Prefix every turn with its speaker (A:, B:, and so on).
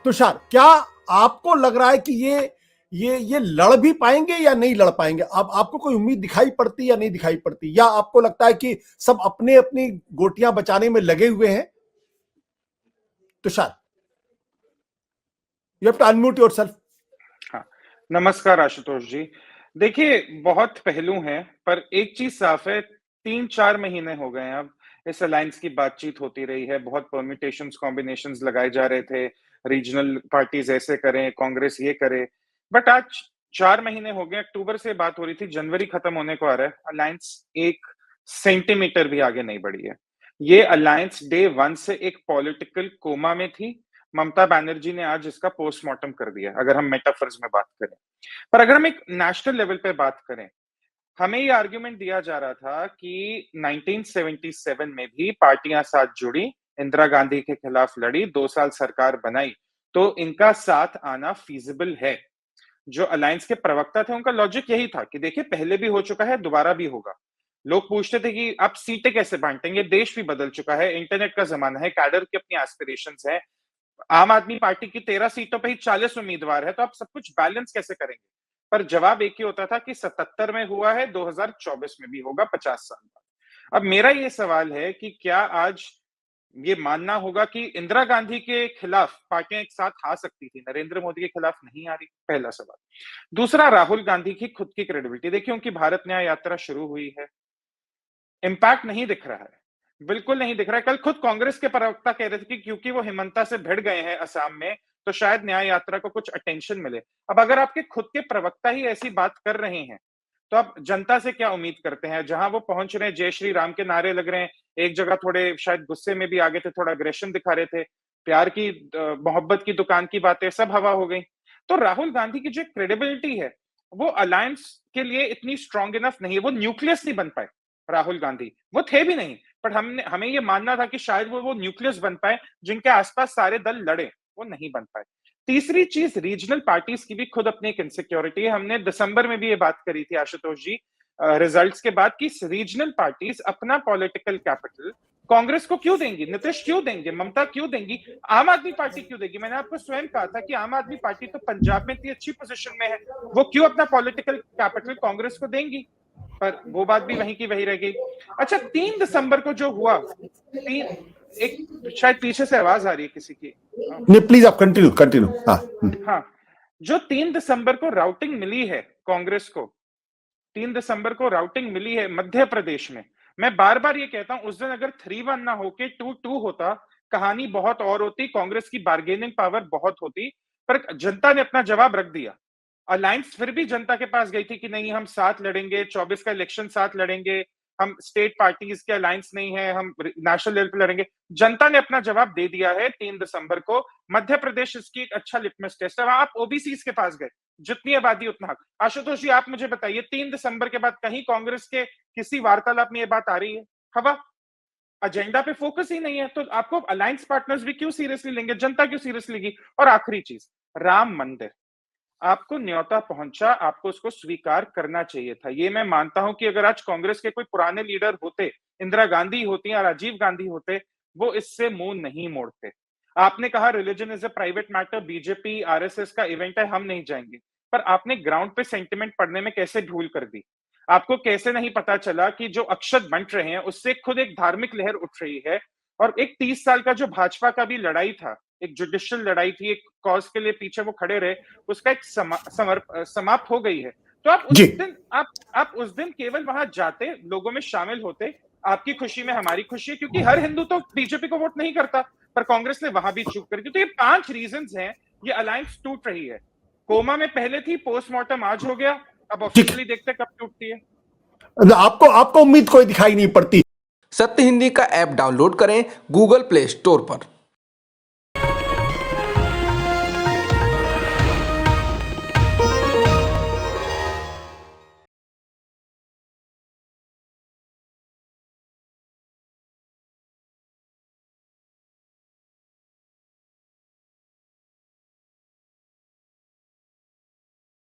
A: तुषार, क्या आपको लग रहा है कि ये लड़ भी पाएंगे या नहीं लड़ पाएंगे? अब आपको कोई उम्मीद दिखाई पड़ती या नहीं दिखाई पड़ती, या आपको लगता है कि सब अपने अपनी गोटियां बचाने में लगे हुए हैं? Tushar, you have to unmute yourself.
B: हाँ, नमस्कार आशुतोष जी। देखिए, बहुत पहलू हैं, पर एक चीज साफ है, 3-4 महीने हो गए हैं अब इस अलायंस की बातचीत होती रही है, बहुत परम्यूटेशंस, कॉम्बिनेशंस लगाए जा रहे थे, रीजनल पार्टीज ऐसे करें, कांग्रेस ये करे, बट आज 4 महीने हो गए, अक्टूबर से बात हो रही थी, जनवरी खत्म होने को आ रहा है, अलायंस 1 सेंटीमीटर भी आगे नहीं बढ़ी है। ये अलायंस डे 1 से एक पॉलिटिकल कोमा में थी। ममता बनर्जी ने आज इसका पोस्टमार्टम कर दिया, अगर हम मेटाफर्स में बात करें। पर अगर हम एक नेशनल लेवल पे बात करें, हमें ये आर्गुमेंट दिया जा रहा था कि 1977 में भी पार्टियां साथ जुड़ी, इंदिरा गांधी के खिलाफ लड़ी, 2 साल सरकार बनाई, तो इनका साथ आना फीजिबल है। जो अलायंस के प्रवक्ता थे, उनका लॉजिक यही था कि देखिए, पहले भी हो चुका है, दोबारा भी होगा। लोग पूछते थे कि आप सीटें कैसे बांटेंगे, देश भी बदल चुका है, इंटरनेट का जमाना है, कैडर की अपनी एस्पिरेशंस है, आम आदमी पार्टी की 13 सीटों पे ही 40 उम्मीदवार है, तो आप सब कुछ बैलेंस कैसे करेंगे? पर जवाब एक ही होता था कि 77 में हुआ है, 2024 में भी होगा, 50 साल बाद। अब मेरा ये सवाल है कि क्या आज ये मानना होगा कि इंदिरा गांधी के खिलाफ पार्टियां एक साथ आ सकती थी, नरेंद्र मोदी के खिलाफ नहीं आ रही? पहला सवाल। दूसरा, राहुल गांधी की खुद की क्रेडिबिलिटी देखिए, उनकी भारत न्याय यात्रा शुरू हुई है, इम्पैक्ट नहीं दिख रहा है, बिल्कुल नहीं दिख रहा है। कल खुद कांग्रेस के प्रवक्ता कह रहे थे कि क्योंकि वो हिमंता से भिड़ गए हैं असम में, तो शायद न्याय यात्रा को कुछ अटेंशन मिले। अब अगर आपके खुद के प्रवक्ता ही ऐसी बात कर रहे हैं, तो आप जनता से क्या उम्मीद करते हैं? जहां वो पहुंच रहे हैं, जय श्री राम के नारे लग रहे हैं, एक जगह थोड़े शायद गुस्से में भी आ गए थे, थोड़ा अग्रेशन दिखा रहे थे, प्यार की मोहब्बत की दुकान की बातें सब हवा हो गई। तो राहुल गांधी की जो क्रेडिबिलिटी है, वो अलायंस के लिए इतनी स्ट्रांग इनफ नहीं है, वो न्यूक्लियस नहीं बन पाए। राहुल गांधी वो थे भी नहीं, बट हमें ये मानना था कि शायद वो न्यूक्लियस बन पाए जिनके आसपास सारे दल लड़े, वो नहीं बन पाए। तीसरी चीज, रीजनल पार्टीज की भी खुद अपनी एक इनसिक्योरिटी है। हमने दिसंबर में भी ये बात करी थी आशुतोष जी, रिजल्ट्स के बाद, कि रीजनल पार्टीज अपना पॉलिटिकल कैपिटल कांग्रेस को क्यों देंगी, नीतीश क्यों देंगे, ममता क्यों देंगी, आम आदमी पार्टी क्यों देगी? मैंने आपको स्वयं कहा था कि आम आदमी पार्टी तो पंजाब में इतनी अच्छी पोजीशन में है, वो क्यों अपना पॉलिटिकल कैपिटल कांग्रेस को देंगी? पर वो बात भी वहीं की वहीं रह गई। अच्छा, 3 दिसंबर को जो हुआ, एक शायद पीछे से आवाज आ रही है किसी की।
A: नहीं, प्लीज आप कंटिन्यू कंटिन्यू।
B: हाँ, जो 3 दिसंबर को राउटिंग मिली है कांग्रेस को, 3 दिसंबर को राउटिंग मिली है मध्य प्रदेश में, मैं बार बार ये कहता हूं, उस दिन अगर 3-1 ना होके 2-2 होता, कहानी बहुत और होती, कांग्रेस की बार्गेनिंग पावर बहुत होती, पर जनता ने अपना जवाब रख दिया। अलायंस फिर भी जनता के पास गई थी कि नहीं, हम साथ लड़ेंगे, 24 का इलेक्शन साथ लड़ेंगे, हम स्टेट पार्टीज के अलायंस नहीं है, हम नेशनल लेवल पे लड़ेंगे। जनता ने अपना जवाब दे दिया है 3 दिसंबर को। मध्य प्रदेश इसकी एक अच्छा लिटमस टेस्ट है। आप ओबीसी के पास गए, जितनी आबादी उतना हक। आशुतोष जी, आप मुझे बताइए, 3 दिसंबर के बाद कहीं कांग्रेस के किसी वार्तालाप में ये बात आ रही है? हवा, एजेंडा पे फोकस ही नहीं है, तो आपको अलायंस पार्टनर्स भी क्यों सीरियसली लेंगे, जनता क्यों सीरियसली लेगी? और आखिरी चीज, राम मंदिर, आपको न्योता पहुंचा, आपको उसको स्वीकार करना चाहिए था। ये मैं मानता हूं कि अगर आज कांग्रेस के कोई पुराने लीडर होते, इंदिरा गांधी होती या राजीव गांधी होते, वो इससे मुंह नहीं मोड़ते। आपने कहा religion is a private matter, BJP RSS का इवेंट है, हम नहीं जाएंगे, पर आपने ग्राउंड पे सेंटिमेंट पढ़ने में कैसे भूल कर दी? आपको कैसे नहीं पता चला कि जो अक्षत बंट रहे हैं, उससे खुद एक धार्मिक लहर उठ रही है, और एक 30 साल का जो भाजपा का भी लड़ाई था, एक जुडिशियल लड़ाई थी, एक कॉज के लिए पीछे वो खड़े रहे, उसका एक समाप्त हो गई है। तो आप उस दिन केवल वहां जाते, लोगों में शामिल होते, आपकी खुशी में हमारी खुशी है, क्योंकि हर हिंदू तो बीजेपी को वोट नहीं करता, पर कांग्रेस ने वहां भी चूक करी थी। तो ये 5 रीजंस हैं, ये अलायंस टूट रही है। कोमा में पहले थी, पोस्टमार्टम आज हो गया, अब ऑफिशियली देखते कब टूटती है।
A: आपको आपको उम्मीद कोई दिखाई नहीं पड़ती।
C: सत्य हिंदी का ऐप डाउनलोड करें गूगल प्ले स्टोर पर।